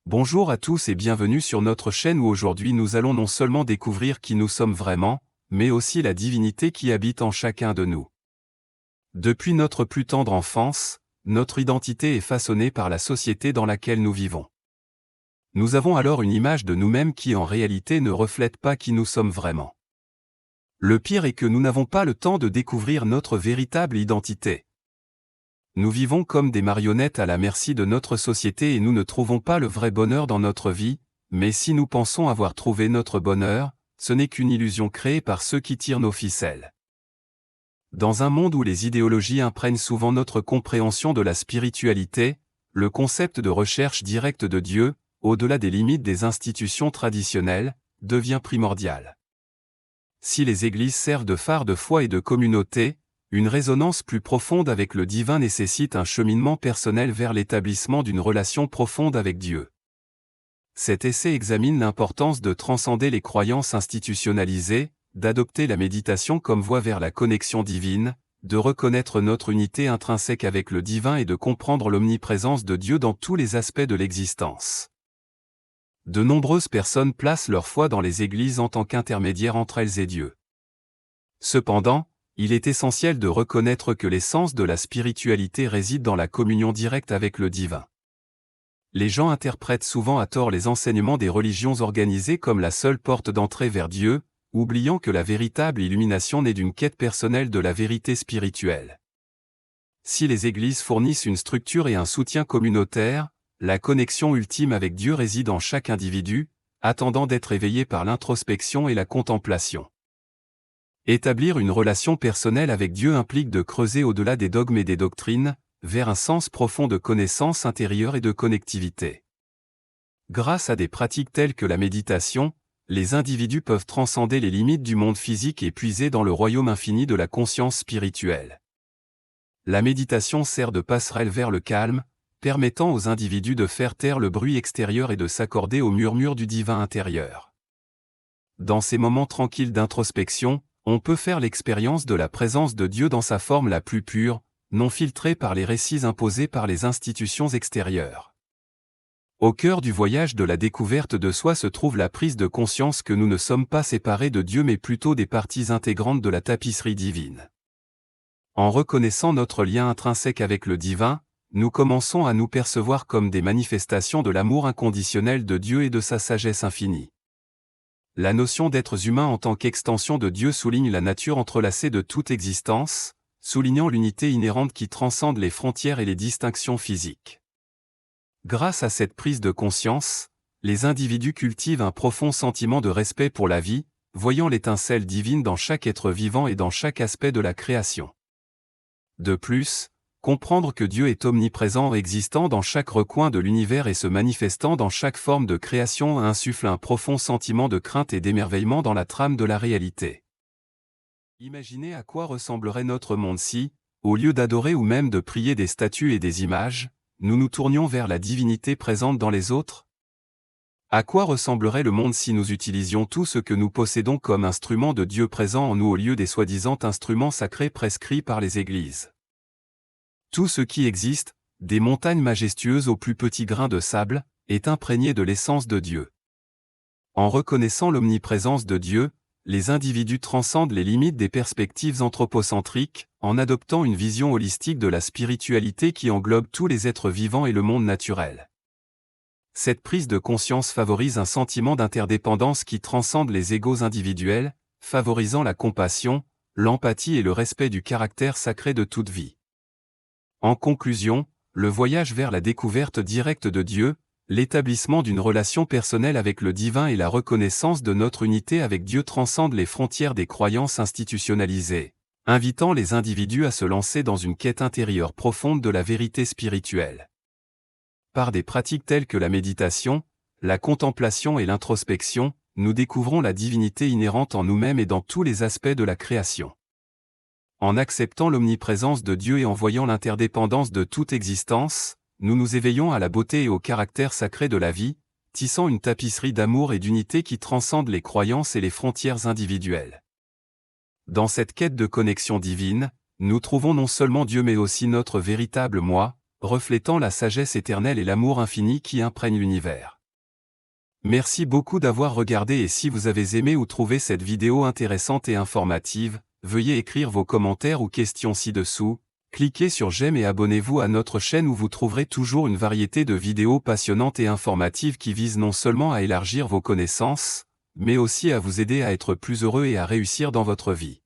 Bonjour à tous et bienvenue sur notre chaîne où aujourd'hui nous allons non seulement découvrir qui nous sommes vraiment, mais aussi la divinité qui habite en chacun de nous. Depuis notre plus tendre enfance, notre identité est façonnée par la société dans laquelle nous vivons. Nous avons alors une image de nous-mêmes qui en réalité ne reflète pas qui nous sommes vraiment. Le pire est que nous n'avons pas le temps de découvrir notre véritable identité. Nous vivons comme des marionnettes à la merci de notre société et nous ne trouvons pas le vrai bonheur dans notre vie, mais si nous pensons avoir trouvé notre bonheur, ce n'est qu'une illusion créée par ceux qui tirent nos ficelles. Dans un monde où les idéologies imprègnent souvent notre compréhension de la spiritualité, le concept de recherche directe de Dieu, au-delà des limites des institutions traditionnelles, devient primordial. Si les églises servent de phare de foi et de communauté, une résonance plus profonde avec le divin nécessite un cheminement personnel vers l'établissement d'une relation profonde avec Dieu. Cet essai examine l'importance de transcender les croyances institutionnalisées, d'adopter la méditation comme voie vers la connexion divine, de reconnaître notre unité intrinsèque avec le divin et de comprendre l'omniprésence de Dieu dans tous les aspects de l'existence. De nombreuses personnes placent leur foi dans les églises en tant qu'intermédiaires entre elles et Dieu. Cependant, il est essentiel de reconnaître que l'essence de la spiritualité réside dans la communion directe avec le divin. Les gens interprètent souvent à tort les enseignements des religions organisées comme la seule porte d'entrée vers Dieu, oubliant que la véritable illumination naît d'une quête personnelle de la vérité spirituelle. Si les églises fournissent une structure et un soutien communautaire, la connexion ultime avec Dieu réside en chaque individu, attendant d'être éveillé par l'introspection et la contemplation. Établir une relation personnelle avec Dieu implique de creuser au-delà des dogmes et des doctrines, vers un sens profond de connaissance intérieure et de connectivité. Grâce à des pratiques telles que la méditation, les individus peuvent transcender les limites du monde physique et puiser dans le royaume infini de la conscience spirituelle. La méditation sert de passerelle vers le calme, permettant aux individus de faire taire le bruit extérieur et de s'accorder au murmure du divin intérieur. Dans ces moments tranquilles d'introspection, on peut faire l'expérience de la présence de Dieu dans sa forme la plus pure, non filtrée par les récits imposés par les institutions extérieures. Au cœur du voyage de la découverte de soi se trouve la prise de conscience que nous ne sommes pas séparés de Dieu mais plutôt des parties intégrantes de la tapisserie divine. En reconnaissant notre lien intrinsèque avec le divin, nous commençons à nous percevoir comme des manifestations de l'amour inconditionnel de Dieu et de sa sagesse infinie. La notion d'êtres humains en tant qu'extension de Dieu souligne la nature entrelacée de toute existence, soulignant l'unité inhérente qui transcende les frontières et les distinctions physiques. Grâce à cette prise de conscience, les individus cultivent un profond sentiment de respect pour la vie, voyant l'étincelle divine dans chaque être vivant et dans chaque aspect de la création. De plus, comprendre que Dieu est omniprésent existant dans chaque recoin de l'univers et se manifestant dans chaque forme de création insuffle un profond sentiment de crainte et d'émerveillement dans la trame de la réalité. Imaginez à quoi ressemblerait notre monde si, au lieu d'adorer ou même de prier des statues et des images, nous nous tournions vers la divinité présente dans les autres? À quoi ressemblerait le monde si nous utilisions tout ce que nous possédons comme instrument de Dieu présent en nous au lieu des soi-disant instruments sacrés prescrits par les églises? Tout ce qui existe, des montagnes majestueuses au plus petit grain de sable, est imprégné de l'essence de Dieu. En reconnaissant l'omniprésence de Dieu, les individus transcendent les limites des perspectives anthropocentriques, en adoptant une vision holistique de la spiritualité qui englobe tous les êtres vivants et le monde naturel. Cette prise de conscience favorise un sentiment d'interdépendance qui transcende les égos individuels, favorisant la compassion, l'empathie et le respect du caractère sacré de toute vie. En conclusion, le voyage vers la découverte directe de Dieu, l'établissement d'une relation personnelle avec le divin et la reconnaissance de notre unité avec Dieu transcendent les frontières des croyances institutionnalisées, invitant les individus à se lancer dans une quête intérieure profonde de la vérité spirituelle. Par des pratiques telles que la méditation, la contemplation et l'introspection, nous découvrons la divinité inhérente en nous-mêmes et dans tous les aspects de la création. En acceptant l'omniprésence de Dieu et en voyant l'interdépendance de toute existence, nous nous éveillons à la beauté et au caractère sacré de la vie, tissant une tapisserie d'amour et d'unité qui transcende les croyances et les frontières individuelles. Dans cette quête de connexion divine, nous trouvons non seulement Dieu mais aussi notre véritable moi, reflétant la sagesse éternelle et l'amour infini qui imprègne l'univers. Merci beaucoup d'avoir regardé et si vous avez aimé ou trouvé cette vidéo intéressante et informative, veuillez écrire vos commentaires ou questions ci-dessous, cliquez sur j'aime et abonnez-vous à notre chaîne où vous trouverez toujours une variété de vidéos passionnantes et informatives qui visent non seulement à élargir vos connaissances, mais aussi à vous aider à être plus heureux et à réussir dans votre vie.